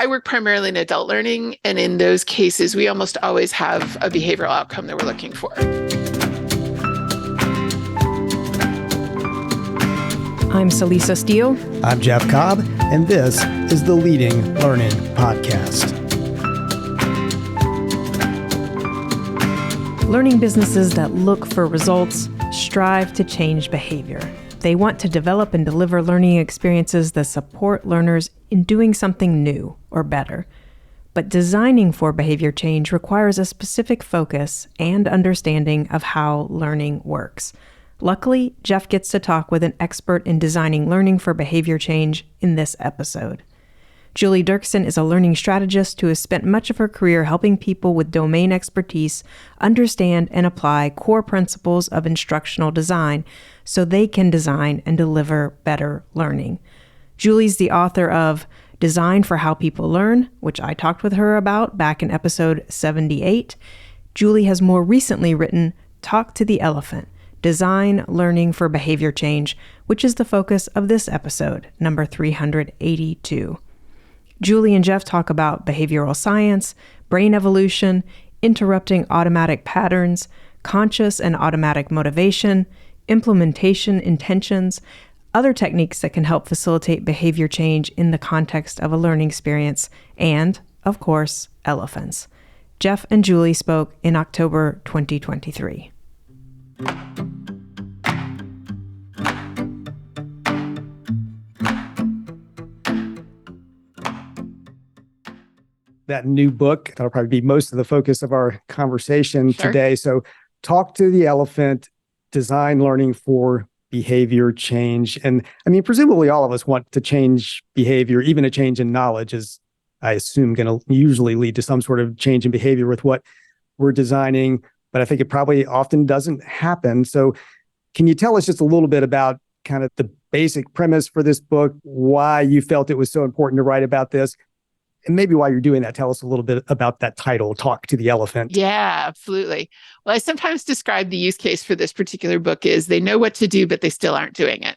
I work primarily in adult learning, and in those cases, we almost always have a behavioral outcome that we're looking for. I'm Celisa Steele. I'm Jeff Cobb, and this is the Leading Learning Podcast. Learning businesses that look for results strive to change behavior. They want to develop and deliver learning experiences that support learners in doing something new or better. But designing for behavior change requires a specific focus and understanding of how learning works. Luckily, Jeff gets to talk with an expert in designing learning for behavior change in this episode. Julie Dirksen is a learning strategist who has spent much of her career helping people with domain expertise understand and apply core principles of instructional design so they can design and deliver better learning. Julie's the author of Design for How People Learn, which I talked with her about back in episode 78. Julie has more recently written Talk to the Elephant, Design Learning for Behavior Change, which is the focus of this episode, number 382. Julie and Jeff talk about behavioral science, brain evolution, interrupting automatic patterns, conscious and automatic motivation, implementation intentions, other techniques that can help facilitate behavior change in the context of a learning experience, and, of course, elephants. Jeff and Julie spoke in October 2023. That new book, that'll probably be most of the focus of our conversation today. So Talk to the Elephant, Design Learning for Behavior Change. And I mean, presumably all of us want to change behavior. Even a change in knowledge is, I assume, going to usually lead to some sort of change in behavior with what we're designing. But I think it probably often doesn't happen. So can you tell us just a little bit about kind of the basic premise for this book, why you felt it was so important to write about this? And maybe while you're doing that, tell us a little bit about that title, Talk to the Elephant. Yeah, absolutely. Well, I sometimes describe the use case for this particular book is they know what to do, but they still aren't doing it.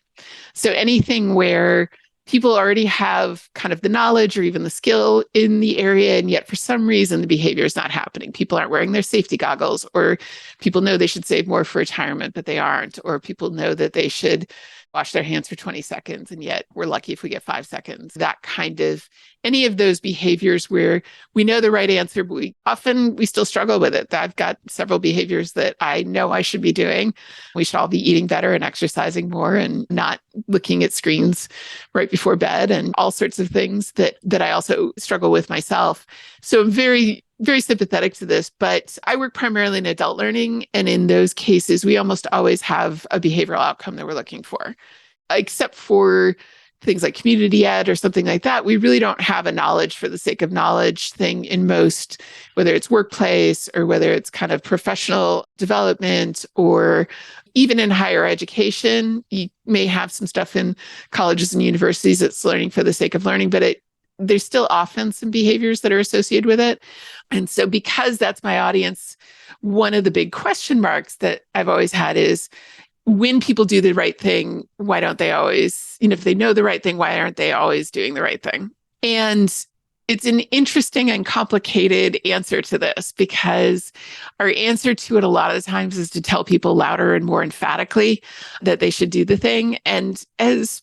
So anything where people already have kind of the knowledge or even the skill in the area, and yet for some reason the behavior is not happening. People aren't wearing their safety goggles, or people know they should save more for retirement, but they aren't, or people know that they should wash their hands for 20 seconds, and yet we're lucky if we get 5 seconds. That kind of, any of those behaviors where we know the right answer, but we still struggle with it. I've got several behaviors that I know I should be doing. We should all be eating better and exercising more and not looking at screens right before bed, and all sorts of things that I also struggle with myself. So I'm very, very sympathetic to this, but I work primarily in adult learning. And in those cases, we almost always have a behavioral outcome that we're looking for, except for things like community ed or something like that. We really don't have a knowledge for the sake of knowledge thing in most, whether it's workplace or whether it's kind of professional development, or even in higher education. You may have some stuff in colleges and universities that's learning for the sake of learning, but there's still often some behaviors that are associated with it. And so because that's my audience, one of the big question marks that I've always had is, when people do the right thing, why don't they always, if they know the right thing, why aren't they always doing the right thing? And it's an interesting and complicated answer to this, because our answer to it a lot of the times is to tell people louder and more emphatically that they should do the thing. And as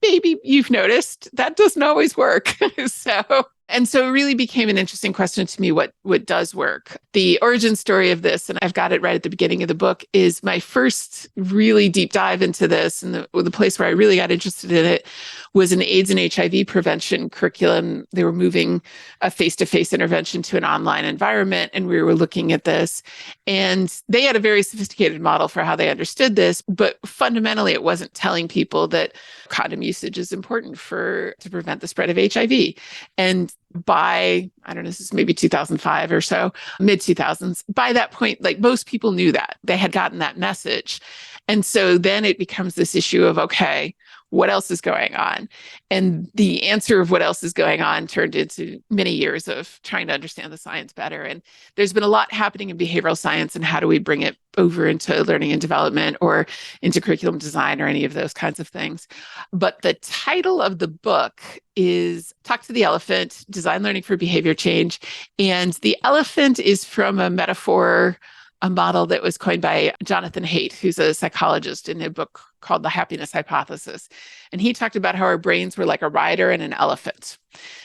maybe you've noticed, that doesn't always work. So it really became an interesting question to me, what does work? The origin story of this, and I've got it right at the beginning of the book, is my first really deep dive into this. And the place where I really got interested in it was an AIDS and HIV prevention curriculum. They were moving a face-to-face intervention to an online environment, and we were looking at this. And they had a very sophisticated model for how they understood this, but fundamentally it wasn't telling people that condom usage is important to prevent the spread of HIV. And by, I don't know, this is maybe 2005 or so, mid 2000s, by that point, like, most people knew that. They had gotten that message. And so then it becomes this issue of, okay, what else is going on? And the answer of what else is going on turned into many years of trying to understand the science better. And there's been a lot happening in behavioral science, and how do we bring it over into learning and development or into curriculum design or any of those kinds of things. But the title of the book is Talk to the Elephant, Design Learning for Behavior Change. And the elephant is from a metaphor, a model that was coined by Jonathan Haidt, who's a psychologist, in a book called The Happiness Hypothesis. And he talked about how our brains were like a rider and an elephant.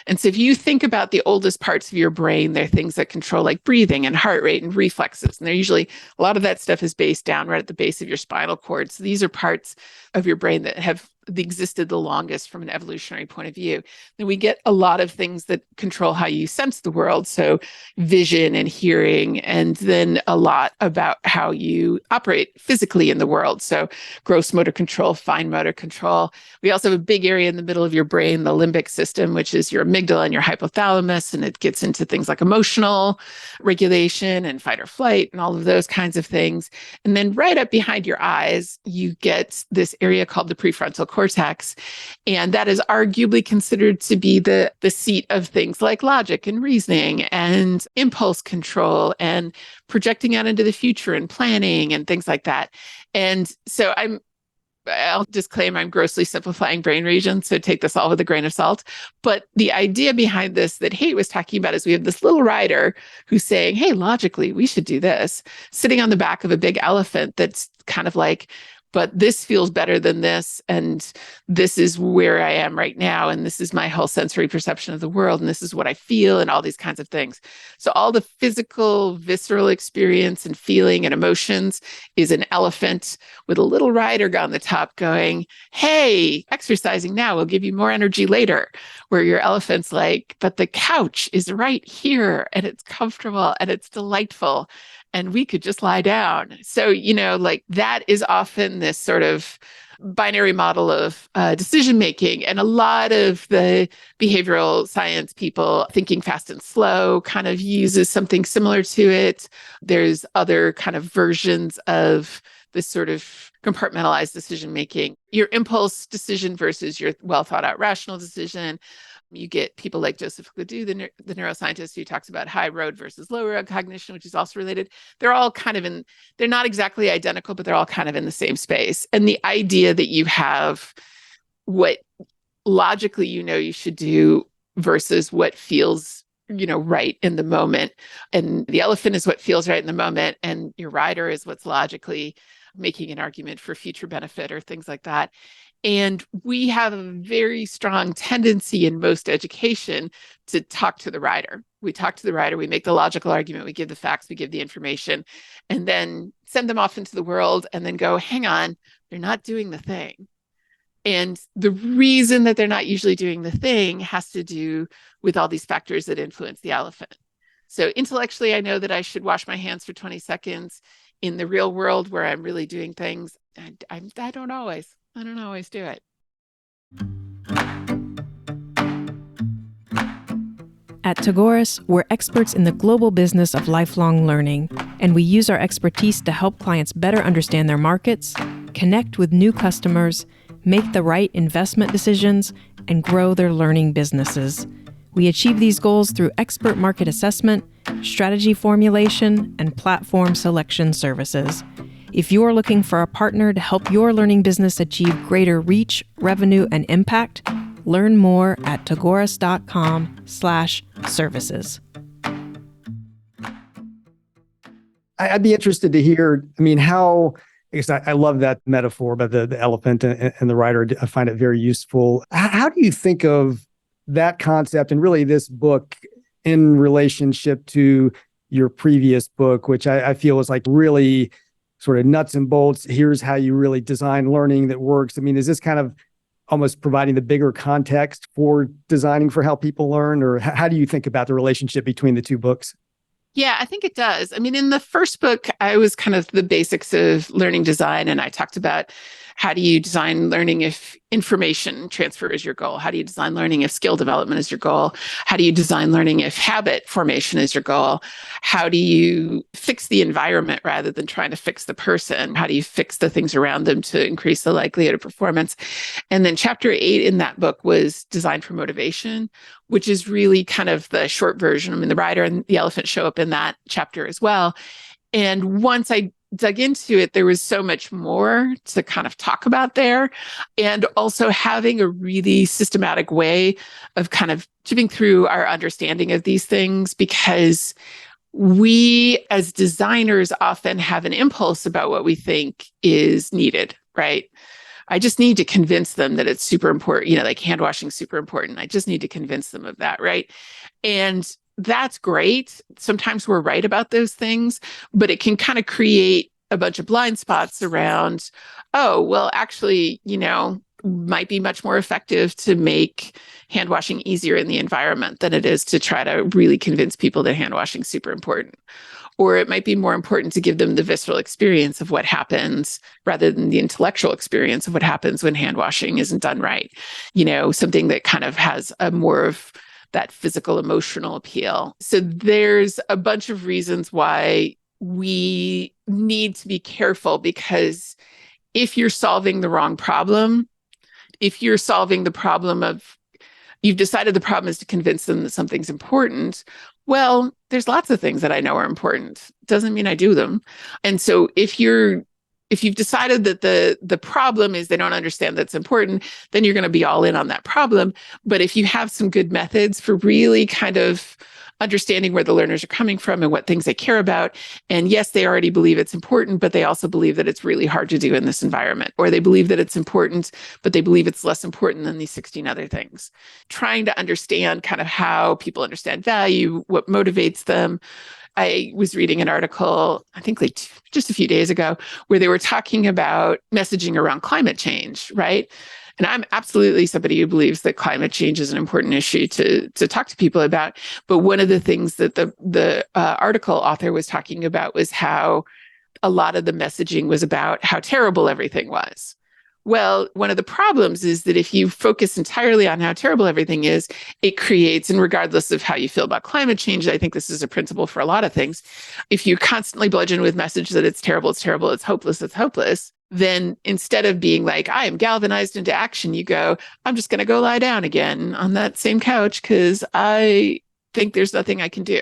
And so if you think about the oldest parts of your brain, they're things that control like breathing and heart rate and reflexes. And they're usually, a lot of that stuff is based down right at the base of your spinal cord. So these are parts of your brain that have existed the longest from an evolutionary point of view. Then we get a lot of things that control how you sense the world. So vision and hearing, and then a lot about how you operate physically in the world. So gross motor control, fine motor control. We also have a big area in the middle of your brain, the limbic system, which is your amygdala and your hypothalamus. And it gets into things like emotional regulation and fight or flight and all of those kinds of things. And then right up behind your eyes, you get this area called the prefrontal cortex. And that is arguably considered to be the seat of things like logic and reasoning and impulse control and projecting out into the future and planning and things like that. And so I'll just claim I'm grossly simplifying brain regions, so take this all with a grain of salt. But the idea behind this that Haidt was talking about is we have this little rider who's saying, hey, logically, we should do this, sitting on the back of a big elephant that's kind of like, but this feels better than this, and this is where I am right now, and this is my whole sensory perception of the world, and this is what I feel, and all these kinds of things. So all the physical, visceral experience and feeling and emotions is an elephant with a little rider on the top going, hey, exercising now will give you more energy later, where your elephant's like, but the couch is right here, and it's comfortable, and it's delightful, and we could just lie down. So, like that is often this sort of binary model of decision-making. And a lot of the behavioral science people, Thinking Fast and Slow, kind of uses something similar to it. There's other kind of versions of this sort of compartmentalized decision-making, your impulse decision versus your well-thought-out rational decision. You get people like Joseph Ledoux, the neuroscientist, who talks about high road versus low road cognition, which is also related. They're all kind of they're not exactly identical, but they're all kind of in the same space. And the idea that you have what logically you should do versus what feels right in the moment. And the elephant is what feels right in the moment, and your rider is what's logically making an argument for future benefit or things like that. And we have a very strong tendency in most education to talk to the rider. We talk to the rider, we make the logical argument, we give the facts, we give the information, and then send them off into the world and then go, hang on, they're not doing the thing. And the reason that they're not usually doing the thing has to do with all these factors that influence the elephant. So intellectually, I know that I should wash my hands for 20 seconds. In the real world where I'm really doing things, I don't always do it. At Tagoras, we're experts in the global business of lifelong learning, and we use our expertise to help clients better understand their markets, connect with new customers, make the right investment decisions, and grow their learning businesses. We achieve these goals through expert market assessment, strategy formulation, and platform selection services. If you are looking for a partner to help your learning business achieve greater reach, revenue, and impact, learn more at tagoras.com/services. I'd be interested to hear, how, I guess I love that metaphor about the elephant and the rider. I find it very useful. How do you think of that concept and really this book in relationship to your previous book, which I feel is like really sort of nuts and bolts? Here's how you really design learning that works. Is this kind of almost providing the bigger context for designing for how people learn? Or how do you think about the relationship between the two books? Yeah, I think it does. I mean, in the first book, I was kind of the basics of learning design, and I talked about how do you design learning if information transfer is your goal? How do you design learning if skill development is your goal? How do you design learning if habit formation is your goal? How do you fix the environment rather than trying to fix the person? How do you fix the things around them to increase the likelihood of performance? And then chapter 8 in that book was design for motivation, which is really kind of the short version. I mean, the rider and the elephant show up in that chapter as well. And once I dug into it, there was so much more to kind of talk about there. And also having a really systematic way of kind of chipping through our understanding of these things, because we as designers often have an impulse about what we think is needed, right? I just need to convince them that it's super important, like hand washing is super important. I just need to convince them of that, right? And that's great. Sometimes we're right about those things, but it can kind of create a bunch of blind spots around, oh, well, actually, might be much more effective to make hand washing easier in the environment than it is to try to really convince people that hand washing is super important. Or it might be more important to give them the visceral experience of what happens rather than the intellectual experience of what happens when hand washing isn't done right. Something that kind of has a more of that physical emotional appeal. So there's a bunch of reasons why we need to be careful, because if you're solving the wrong problem, if you're solving the problem of, you've decided the problem is to convince them that something's important, well, there's lots of things that I know are important. Doesn't mean I do them. And so if you've decided that the problem is they don't understand that's important, then you're going to be all in on that problem. But if you have some good methods for really kind of understanding where the learners are coming from and what things they care about, and yes, they already believe it's important, but they also believe that it's really hard to do in this environment, or they believe that it's important, but they believe it's less important than these 16 other things. Trying to understand kind of how people understand value, what motivates them. I was reading an article, I think just a few days ago, where they were talking about messaging around climate change, right? And I'm absolutely somebody who believes that climate change is an important issue to talk to people about. But one of the things that the article author was talking about was how a lot of the messaging was about how terrible everything was. Well, one of the problems is that if you focus entirely on how terrible everything is, it creates, and regardless of how you feel about climate change, I think this is a principle for a lot of things. If you constantly bludgeon with message that it's terrible, it's terrible, it's hopeless, then instead of being like, I am galvanized into action, you go, I'm just going to go lie down again on that same couch because I think there's nothing I can do,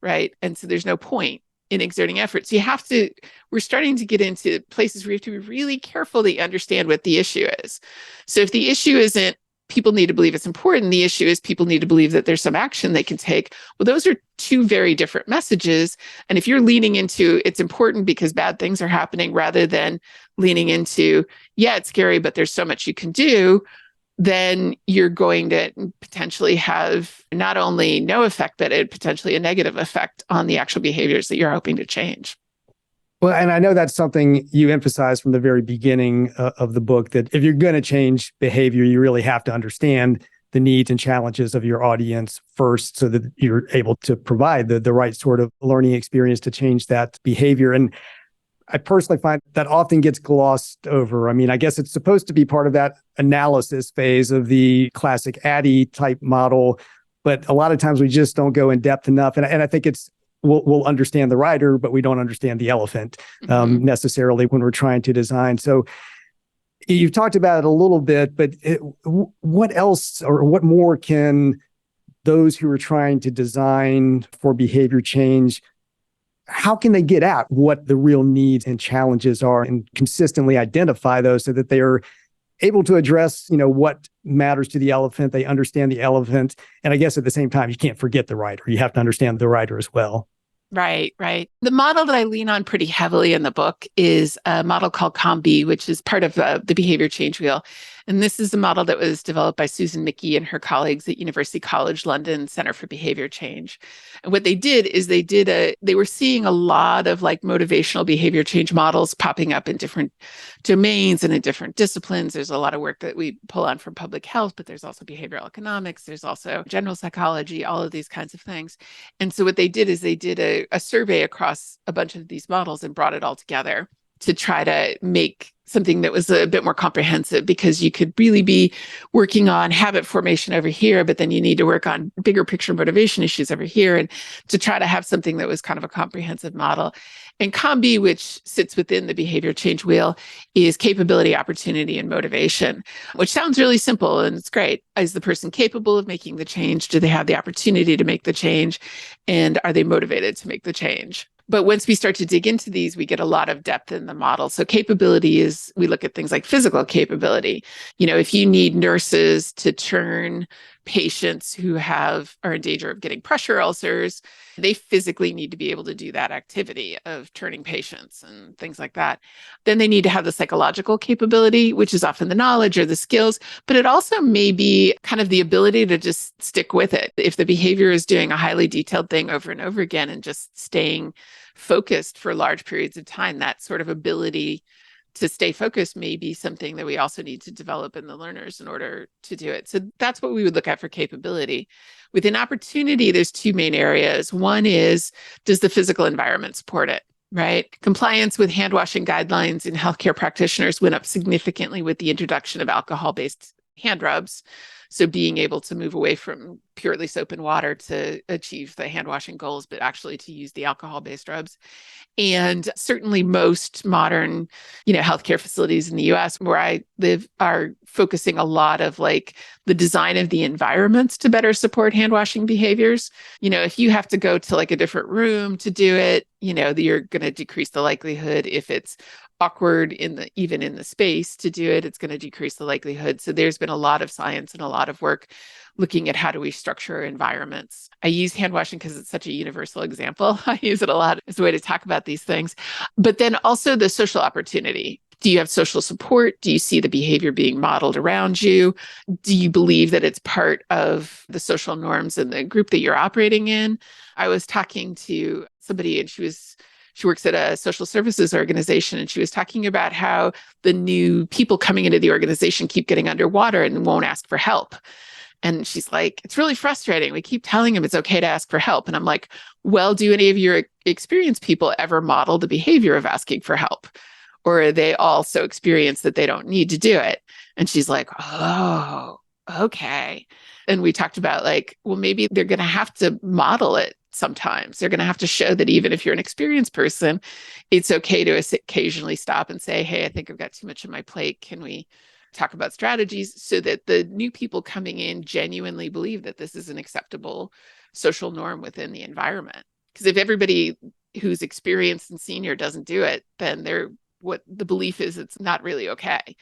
right? And so there's no point in exerting efforts. We're starting to get into places where you have to be really careful that you understand what the issue is. So if the issue isn't people need to believe it's important, the issue is people need to believe that there's some action they can take. Well, those are two very different messages. And if you're leaning into it's important because bad things are happening rather than leaning into, yeah, it's scary, but there's so much you can do, then you're going to potentially have not only no effect, but potentially a negative effect on the actual behaviors that you're hoping to change. Well, and I know that's something you emphasized from the very beginning of the book, that if you're going to change behavior, you really have to understand the needs and challenges of your audience first so that you're able to provide the right sort of learning experience to change that behavior. And I personally find that often gets glossed over. I mean, I guess it's supposed to be part of that analysis phase of the classic Addy type model, but a lot of times we just don't go in depth enough. And I think we'll understand the rider, but we don't understand the elephant necessarily when we're trying to design. So you've talked about it a little bit, but what else or what more can those who are trying to design for behavior change, how can they get at what the real needs and challenges are and consistently identify those so that they are able to address, what matters to the elephant, they understand the elephant. And I guess at the same time, you can't forget the rider. You have to understand the rider as well. Right. The model that I lean on pretty heavily in the book is a model called COMB, which is part of the behavior change wheel. And this is a model that was developed by Susan Mickey and her colleagues at University College London Center for Behavior Change. And what they did is they were seeing a lot of like motivational behavior change models popping up in different domains and in different disciplines. There's a lot of work that we pull on from public health, but there's also behavioral economics. There's also general psychology, all of these kinds of things. And so what they did is they did a survey across a bunch of these models and brought it all together to try to make something that was a bit more comprehensive, because you could really be working on habit formation over here, but then you need to work on bigger picture motivation issues over here, and to try to have something that was kind of a comprehensive model. And COM-B, which sits within the behavior change wheel, is capability, opportunity, and motivation, which sounds really simple and it's great. Is the person capable of making the change? Do they have the opportunity to make the change? And are they motivated to make the change? But once we start to dig into these, we get a lot of depth in the model. So capability is, we look at things like physical capability. You know, if you need nurses to turn patients who are in danger of getting pressure ulcers, they physically need to be able to do that activity of turning patients and things like that. Then they need to have the psychological capability, which is often the knowledge or the skills, but it also may be kind of the ability to just stick with it. If the behavior is doing a highly detailed thing over and over again and just staying focused for large periods of time, that sort of ability to stay focused may be something that we also need to develop in the learners in order to do it. So that's what we would look at for capability. Within opportunity, there's two main areas. One is, does the physical environment support it? Right? Compliance with hand washing guidelines in healthcare practitioners went up significantly with the introduction of alcohol-based hand rubs. So being able to move away from purely soap and water to achieve the hand washing goals, but actually to use the alcohol-based rubs. And certainly most modern, healthcare facilities in the US where I live are focusing a lot of like the design of the environments to better support hand washing behaviors. If you have to go to like a different room to do it, you're going to decrease the likelihood. If it's awkward even in the space to do it, it's going to decrease the likelihood. So there's been a lot of science and a lot of work looking at how do we structure environments. I use hand washing because it's such a universal example. I use it a lot as a way to talk about these things. But then also the social opportunity. Do you have social support? Do you see the behavior being modeled around you? Do you believe that it's part of the social norms in the group that you're operating in? I was talking to somebody and she works at a social services organization, and she was talking about how the new people coming into the organization keep getting underwater and won't ask for help. And she's like, it's really frustrating. We keep telling them it's okay to ask for help. And I'm like, well, do any of your experienced people ever model the behavior of asking for help? Or are they all so experienced that they don't need to do it? And she's like, oh, okay. And we talked about like, well, maybe they're going to have to model it sometimes. They're going to have to show that even if you're an experienced person, it's okay to occasionally stop and say, hey, I think I've got too much on my plate. Can we talk about strategies, so that the new people coming in genuinely believe that this is an acceptable social norm within the environment? Because if everybody who's experienced and senior doesn't do it, then what the belief is, it's not really okay.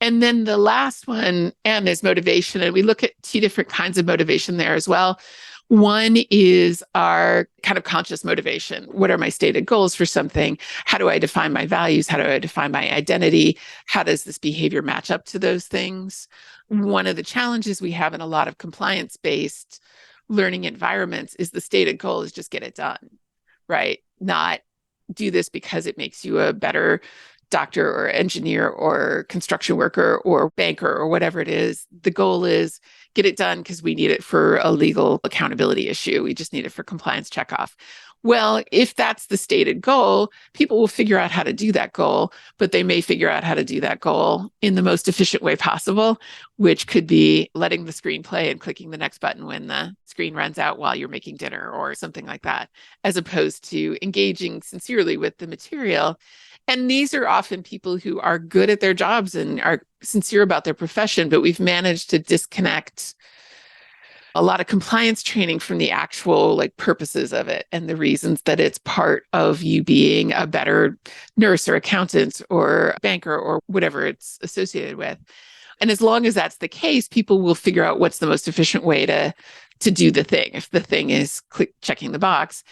And then the last one, M, is motivation. And we look at two different kinds of motivation there as well. One is our kind of conscious motivation. What are my stated goals for something? How do I define my values? How do I define my identity? How does this behavior match up to those things? One of the challenges we have in a lot of compliance-based learning environments is the stated goal is just get it done, right? Not do this because it makes you a better doctor or engineer or construction worker or banker or whatever it is. The goal is get it done because we need it for a legal accountability issue. We just need it for compliance checkoff. Well, if that's the stated goal, people will figure out how to do that goal, but they may figure out how to do that goal in the most efficient way possible, which could be letting the screen play and clicking the next button when the screen runs out while you're making dinner or something like that, as opposed to engaging sincerely with the material. And these are often people who are good at their jobs and are sincere about their profession, but we've managed to disconnect a lot of compliance training from the actual purposes of it and the reasons that it's part of you being a better nurse or accountant or banker or whatever it's associated with. And as long as that's the case, people will figure out what's the most efficient way to do the thing. If the thing is checking the box,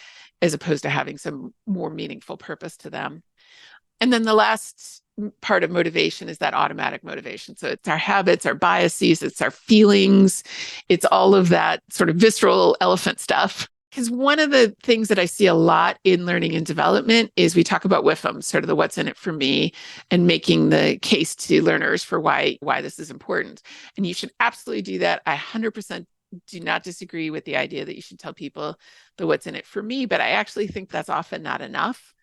as opposed to having some more meaningful purpose to them. And then the last part of motivation is that automatic motivation. So it's our habits, our biases, it's our feelings, it's all of that sort of visceral elephant stuff. Because one of the things that I see a lot in learning and development is we talk about WIFM, sort of the what's in it for me, and making the case to learners for why this is important. And you should absolutely do that. I 100% do not disagree with the idea that you should tell people the what's in it for me, but I actually think that's often not enough.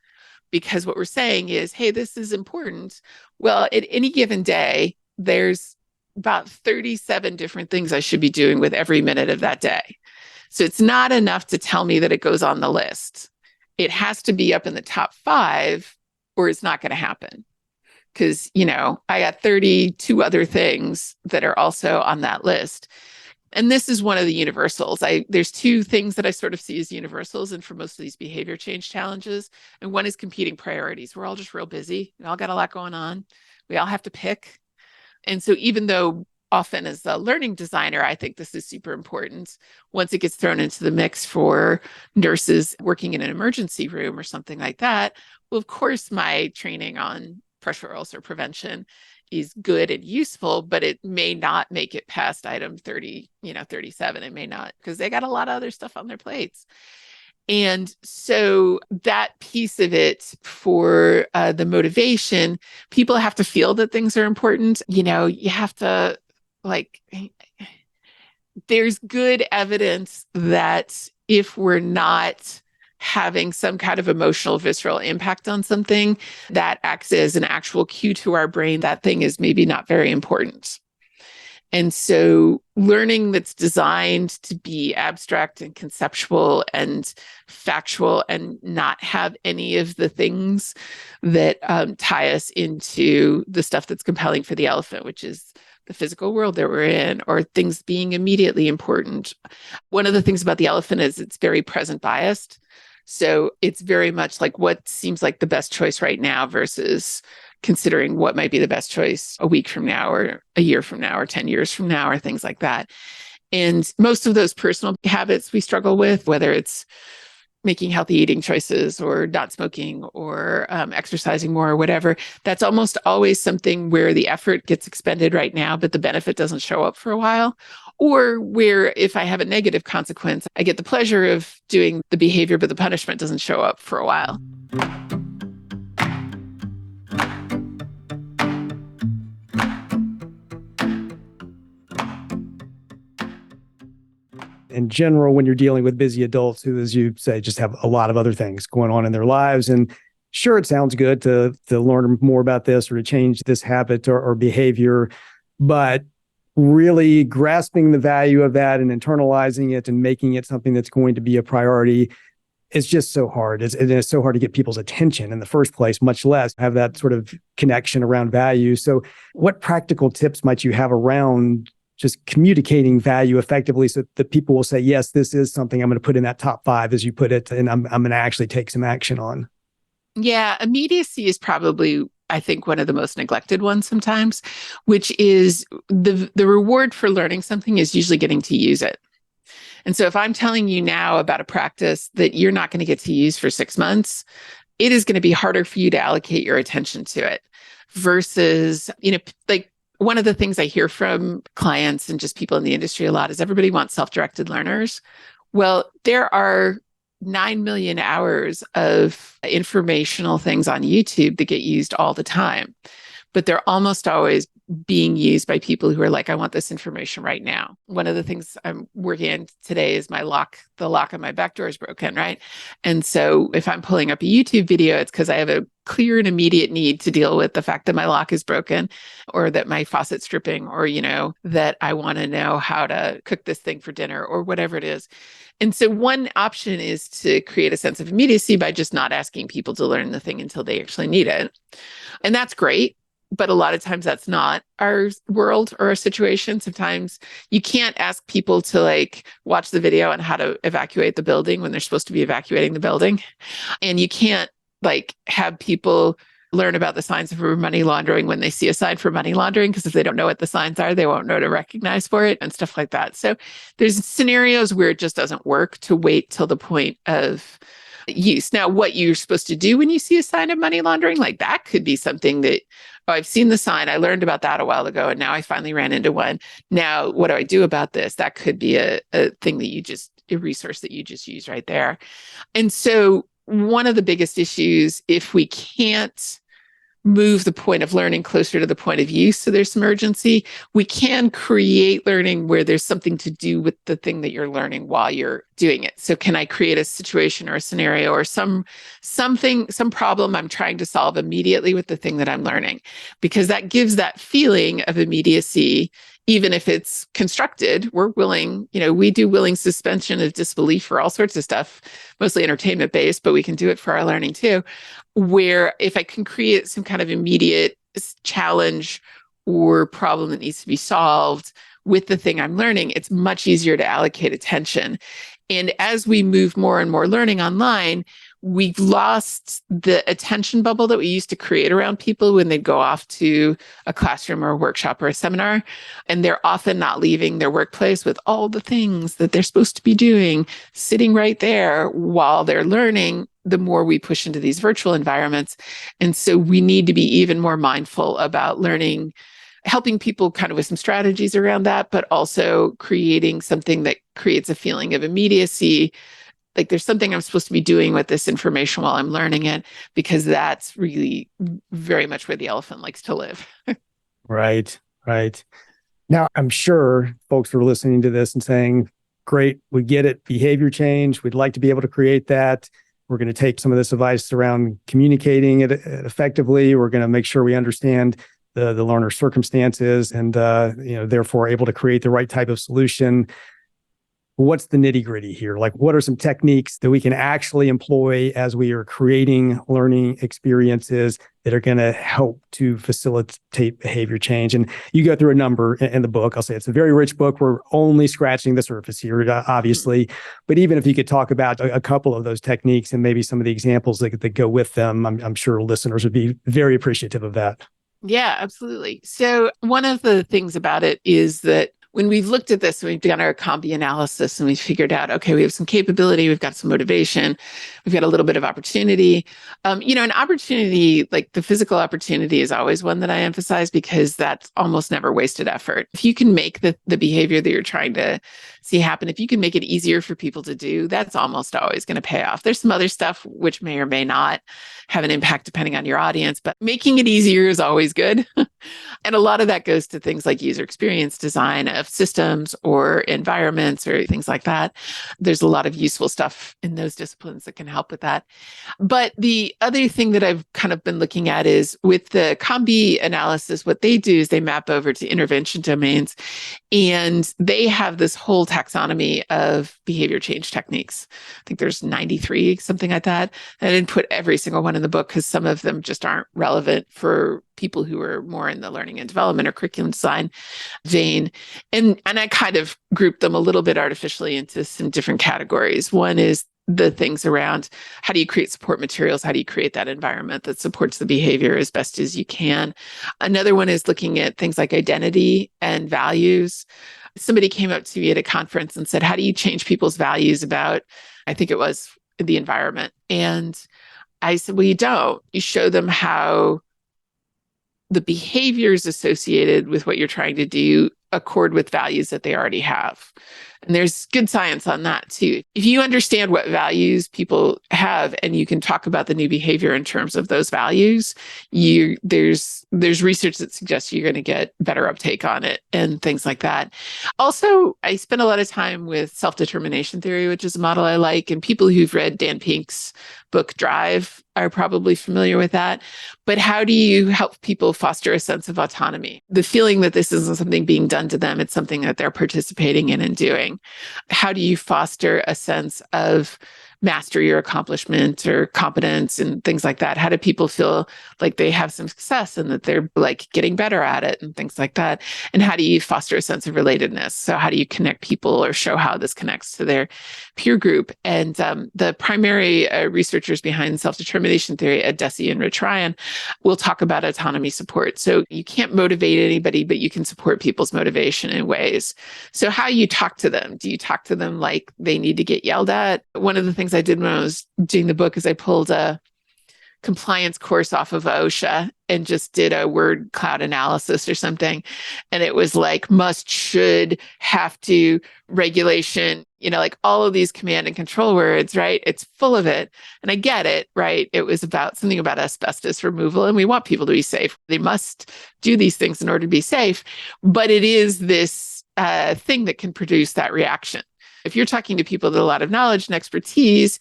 Because what we're saying is, hey, this is important. Well, at any given day, there's about 37 different things I should be doing with every minute of that day. So it's not enough to tell me that it goes on the list. It has to be up in the top 5 or it's not going to happen. Because, I got 32 other things that are also on that list. And this is one of the universals. There's 2 things that I sort of see as universals and for most of these behavior change challenges. And one is competing priorities. We're all just real busy. We all got a lot going on. We all have to pick. And so even though often as a learning designer, I think this is super important, once it gets thrown into the mix for nurses working in an emergency room or something like that, well, of course, my training on pressure ulcer prevention is good and useful, but it may not make it past item 30, 37. It may not, because they got a lot of other stuff on their plates. And so that piece of it for the motivation, people have to feel that things are important. You have to there's good evidence that if we're not having some kind of emotional, visceral impact on something, that acts as an actual cue to our brain that thing is maybe not very important. And so learning that's designed to be abstract and conceptual and factual and not have any of the things that tie us into the stuff that's compelling for the elephant, which is the physical world that we're in, or things being immediately important. One of the things about the elephant is it's very present biased. So it's very much like what seems like the best choice right now versus considering what might be the best choice a week from now or a year from now or 10 years from now or things like that. And most of those personal habits we struggle with, whether it's making healthy eating choices or not smoking or exercising more or whatever, that's almost always something where the effort gets expended right now, but the benefit doesn't show up for a while. Or where if I have a negative consequence, I get the pleasure of doing the behavior, but the punishment doesn't show up for a while. In general, when you're dealing with busy adults who, as you say, just have a lot of other things going on in their lives, and sure, it sounds good to learn more about this or to change this habit or behavior, but really grasping the value of that and internalizing it and making it something that's going to be a priority is just so hard. It's so hard to get people's attention in the first place, much less have that sort of connection around value. So what practical tips might you have around just communicating value effectively so that people will say, yes, this is something I'm going to put in that top 5, as you put it, and I'm going to actually take some action on? Yeah, immediacy is probably, I think, one of the most neglected ones sometimes, which is the reward for learning something is usually getting to use it. And so if I'm telling you now about a practice that you're not going to get to use for 6 months, it is going to be harder for you to allocate your attention to it versus, one of the things I hear from clients and just people in the industry a lot is everybody wants self-directed learners. Well, there are 9 million hours of informational things on YouTube that get used all the time, but they're almost always being used by people who are like, I want this information right now. One of the things I'm working on today is the lock on my back door is broken, right? And so if I'm pulling up a YouTube video, it's because I have a clear and immediate need to deal with the fact that my lock is broken or that my faucet's dripping or, that I want to know how to cook this thing for dinner or whatever it is. And so one option is to create a sense of immediacy by just not asking people to learn the thing until they actually need it. And that's great. But a lot of times that's not our world or our situation. Sometimes you can't ask people to watch the video on how to evacuate the building when they're supposed to be evacuating the building. And you can't have people learn about the signs of money laundering when they see a sign for money laundering, because if they don't know what the signs are, they won't know to recognize for it and stuff like that. So there's scenarios where it just doesn't work to wait till the point of use. Now, what you're supposed to do when you see a sign of money laundering, like that could be something that, oh, I've seen the sign. I learned about that a while ago, and now I finally ran into one. Now, what do I do about this? That could be a thing that a resource that you just use right there. And so one of the biggest issues, if we can't move the point of learning closer to the point of use, so there's some urgency, we can create learning where there's something to do with the thing that you're learning while you're doing it. So can I create a situation or a scenario or some problem I'm trying to solve immediately with the thing that I'm learning? Because that gives that feeling of immediacy. Even if it's constructed, we're willing, we do willing suspension of disbelief for all sorts of stuff, mostly entertainment based, but we can do it for our learning too, where if I can create some kind of immediate challenge or problem that needs to be solved with the thing I'm learning, it's much easier to allocate attention. And as we move more and more learning online, we've lost the attention bubble that we used to create around people when they'd go off to a classroom or a workshop or a seminar. And they're often not leaving their workplace with all the things that they're supposed to be doing, sitting right there while they're learning, the more we push into these virtual environments. And so we need to be even more mindful about learning, helping people kind of with some strategies around that, but also creating something that creates a feeling of immediacy. Like there's something I'm supposed to be doing with this information while I'm learning it, because that's really very much where the elephant likes to live. Right. Now, I'm sure folks are listening to this and saying, great, we get it, behavior change. We'd like to be able to create that. We're going to take some of this advice around communicating it effectively. We're going to make sure we understand the learner's circumstances and, therefore able to create the right type of solution. What's the nitty gritty here? Like, what are some techniques that we can actually employ as we are creating learning experiences that are going to help to facilitate behavior change? And you go through a number in the book. I'll say it's a very rich book. We're only scratching the surface here, obviously. But even if you could talk about a couple of those techniques and maybe some of the examples that go with them, I'm sure listeners would be very appreciative of that. Yeah, absolutely. So one of the things about it is that when we've looked at this, we've done our combi analysis and we've figured out, okay, we have some capability, we've got some motivation, we've got a little bit of opportunity. An opportunity, like the physical opportunity is always one that I emphasize because that's almost never wasted effort. If you can make the behavior that you're trying to see happen, if you can make it easier for people to do, that's almost always going to pay off. There's some other stuff which may or may not have an impact depending on your audience, but making it easier is always good. And a lot of that goes to things like user experience design of systems or environments or things like that. There's a lot of useful stuff in those disciplines that can help with that. But the other thing that I've kind of been looking at is with the combi analysis, what they do is they map over to intervention domains, and they have this whole taxonomy of behavior change techniques. I think there's 93, something like that. I didn't put every single one in the book because some of them just aren't relevant for people who are more in the learning and development or curriculum design vein. And I kind of grouped them a little bit artificially into some different categories. One is the things around how do you create support materials? How do you create that environment that supports the behavior as best as you can? Another one is looking at things like identity and values. Somebody came up to me at a conference and said, how do you change people's values about, I think it was the environment? And I said, well, you don't. You show them how the behaviors associated with what you're trying to do accord with values that they already have. And there's good science on that too. If you understand what values people have and you can talk about the new behavior in terms of those values, there's research that suggests you're going to get better uptake on it and things like that. Also, I spend a lot of time with self-determination theory, which is a model I like, and people who've read Dan Pink's book Drive are probably familiar with that. But how do you help people foster a sense of autonomy? The feeling that this isn't something being done to them, it's something that they're participating in and doing. How do you foster a sense of mastery or accomplishment or competence and things like that? How do people feel like they have some success and that they're like getting better at it and things like that? And how do you foster a sense of relatedness? So how do you connect people or show how this connects to their peer group? And the primary researchers behind self-determination theory, Deci and Rich Ryan, will talk about autonomy support. So you can't motivate anybody, but you can support people's motivation in ways. So how you talk to them? Do you talk to them like they need to get yelled at? One of the things things I did when I was doing the book is I pulled a compliance course off of OSHA and just did a word cloud analysis or something. And it was like must, should, have to, regulation, like all of these command and control words, right? It's full of it. And I get it, right? It was about something about asbestos removal, and we want people to be safe. They must do these things in order to be safe. But it is this thing that can produce that reaction. If you're talking to people with a lot of knowledge and expertise,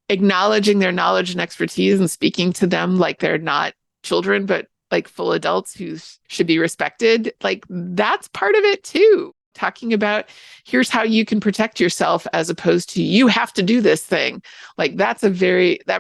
acknowledging their knowledge and expertise and speaking to them like they're not children, but like full adults who should be respected, like that's part of it too. Talking about here's how you can protect yourself as opposed to you have to do this thing. Like that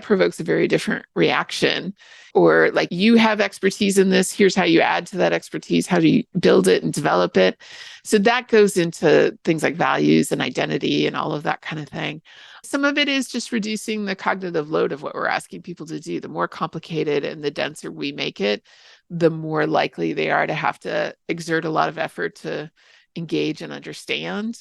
provokes a very different reaction. Or like you have expertise in this, here's how you add to that expertise, how do you build it and develop it. So that goes into things like values and identity and all of that kind of thing. Some of it is just reducing the cognitive load of what we're asking people to do. The more complicated and the denser we make it, the more likely they are to have to exert a lot of effort to engage and understand.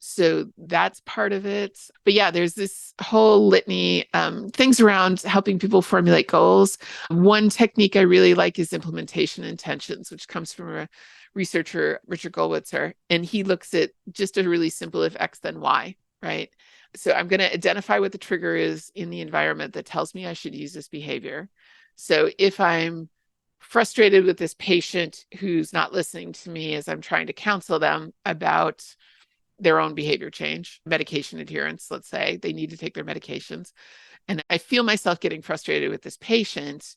So that's part of it. But yeah, there's this whole litany, things around helping people formulate goals. One technique I really like is implementation intentions, which comes from a researcher, Richard Goldwitzer, and he looks at just a really simple if X, then Y, right? So I'm going to identify what the trigger is in the environment that tells me I should use this behavior. So if I'm frustrated with this patient who's not listening to me as I'm trying to counsel them about their own behavior change, medication adherence, let's say they need to take their medications, and I feel myself getting frustrated with this patient,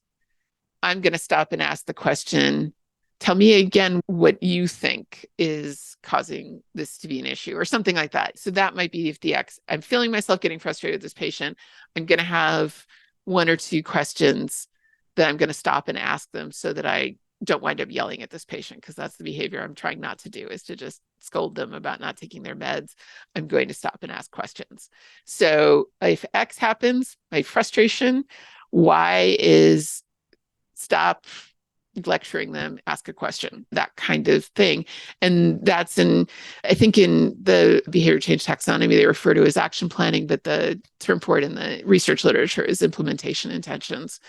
I'm going to stop and ask the question, tell me again what you think is causing this to be an issue or something like that. So that might be if the X, I'm feeling myself getting frustrated with this patient, I'm going to have one or two questions that I'm going to stop and ask them so that I don't wind up yelling at this patient, because that's the behavior I'm trying not to do, is to just scold them about not taking their meds. I'm going to stop and ask questions. So if X happens, my frustration, Y is stop lecturing them, ask a question, that kind of thing. And that's I think in the behavior change taxonomy, they refer to as action planning, but the term for it in the research literature is implementation intentions.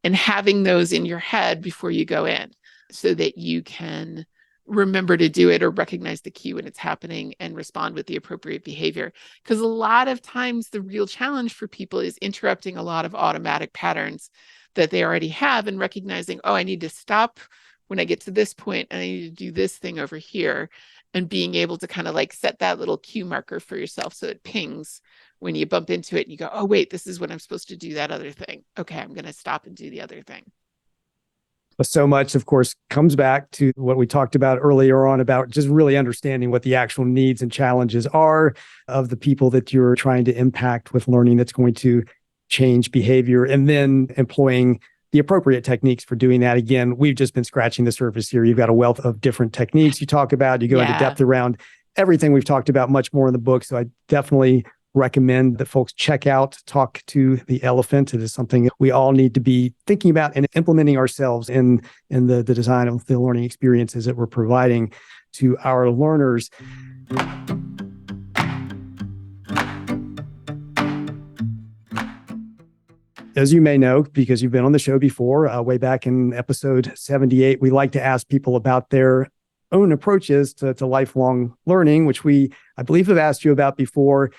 And having those in your head before you go in so that you can remember to do it or recognize the cue when it's happening and respond with the appropriate behavior. Because a lot of times the real challenge for people is interrupting a lot of automatic patterns that they already have and recognizing, oh, I need to stop when I get to this point and I need to do this thing over here, and being able to kind of like set that little cue marker for yourself so it pings when you bump into it and you go, oh, wait, this is when I'm supposed to do that other thing. Okay, I'm going to stop and do the other thing. So much, of course, comes back to what we talked about earlier on about just really understanding what the actual needs and challenges are of the people that you're trying to impact with learning that's going to change behavior, and then employing the appropriate techniques for doing that. Again, we've just been scratching the surface here. You've got a wealth of different techniques you talk about. You go into depth around everything we've talked about, much more in the book. So I definitely recommend that folks check out Talk to the Elephant. It is something we all need to be thinking about and implementing ourselves in the design of the learning experiences that we're providing to our learners. As you may know, because you've been on the show before, way back in episode 78, we like to ask people about their own approaches to lifelong learning, which I believe, have asked you about before.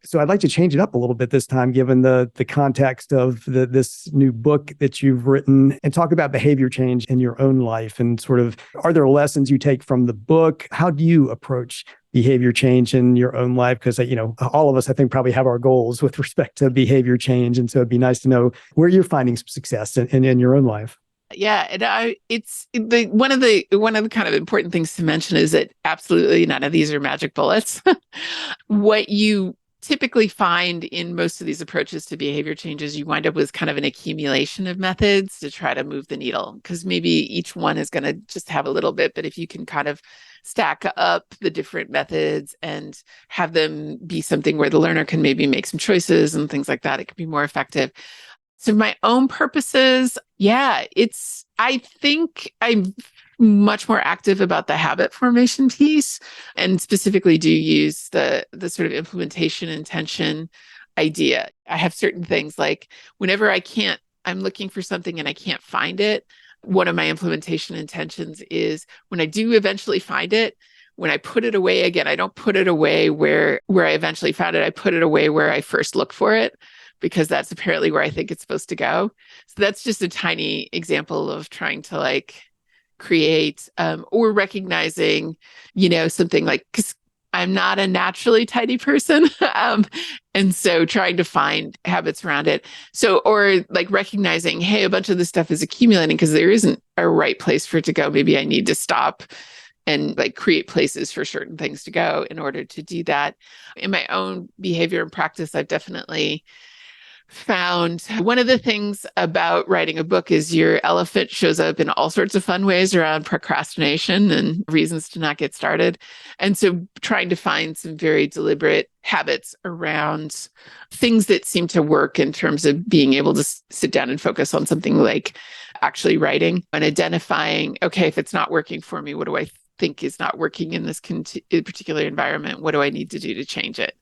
So I'd like to change it up a little bit this time, given the context of this new book that you've written, and talk about behavior change in your own life, and sort of, are there lessons you take from the book? How do you approach behavior change in your own life? Because, all of us, I think, probably have our goals with respect to behavior change. And so it'd be nice to know where you're finding some success in your own life. Yeah, and it's one of the kind of important things to mention is that absolutely none of these are magic bullets. What you typically find in most of these approaches to behavior changes, you wind up with kind of an accumulation of methods to try to move the needle, because maybe each one is going to just have a little bit, but if you can kind of stack up the different methods and have them be something where the learner can maybe make some choices and things like that, it can be more effective. So my own purposes, I think I'm much more active about the habit formation piece, and specifically do use the sort of implementation intention idea. I have certain things like whenever I'm looking for something and I can't find it, one of my implementation intentions is when I do eventually find it, when I put it away again, I don't put it away where I eventually found it. I put it away where I first looked for it, because that's apparently where I think it's supposed to go. So that's just a tiny example of trying to like create or recognizing, something like, because I'm not a naturally tidy person. And so trying to find habits around it. So, or like recognizing, hey, a bunch of this stuff is accumulating because there isn't a right place for it to go. Maybe I need to stop and like create places for certain things to go in order to do that. In my own behavior and practice, I've definitely found one of the things about writing a book is your elephant shows up in all sorts of fun ways around procrastination and reasons to not get started. And so trying to find some very deliberate habits around things that seem to work in terms of being able to sit down and focus on something like actually writing and identifying, okay, if it's not working for me, what do I think is not working in this particular environment? What do I need to do to change it?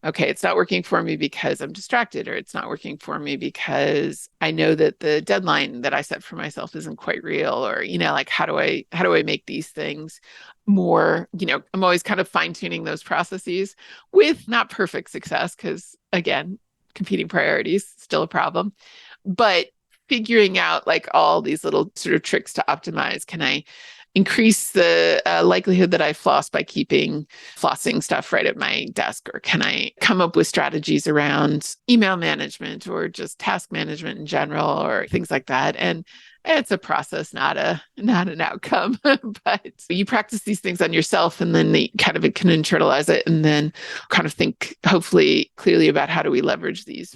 Okay, it's not working for me because I'm distracted, or it's not working for me because I know that the deadline that I set for myself isn't quite real, or, like how do I make these things more, I'm always kind of fine tuning those processes with not perfect success, because again, competing priorities, still a problem, but figuring out like all these little sort of tricks to optimize. Can I increase the likelihood that I floss by keeping flossing stuff right at my desk? Or can I come up with strategies around email management or just task management in general, or things like that? And it's a process, not an outcome. But you practice these things on yourself, and then you kind of can internalize it, and then kind of think hopefully clearly about how do we leverage these.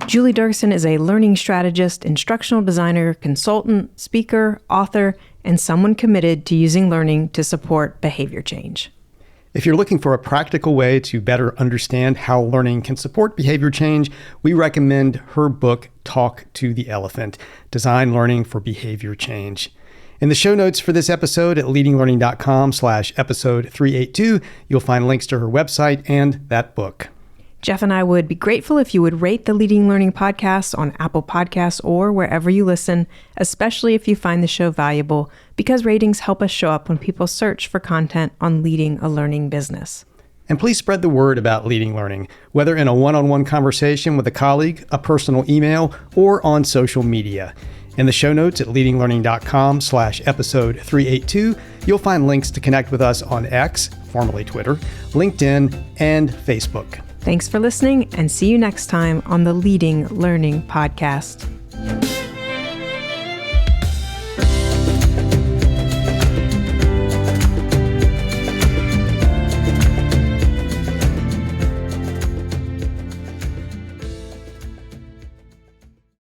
Julie Dirksen is a learning strategist, instructional designer, consultant, speaker, author, and someone committed to using learning to support behavior change. If you're looking for a practical way to better understand how learning can support behavior change, we recommend her book, Talk to the Elephant: Design Learning for Behavior Change. In the show notes for this episode at leadinglearning.com/episode 382, you'll find links to her website and that book. Jeff and I would be grateful if you would rate the Leading Learning podcast on Apple Podcasts or wherever you listen, especially if you find the show valuable, because ratings help us show up when people search for content on leading a learning business. And please spread the word about Leading Learning, whether in a one-on-one conversation with a colleague, a personal email, or on social media. In the show notes at leadinglearning.com/episode 382, you'll find links to connect with us on X, formerly Twitter, LinkedIn, and Facebook. Thanks for listening, and see you next time on the Leading Learning podcast.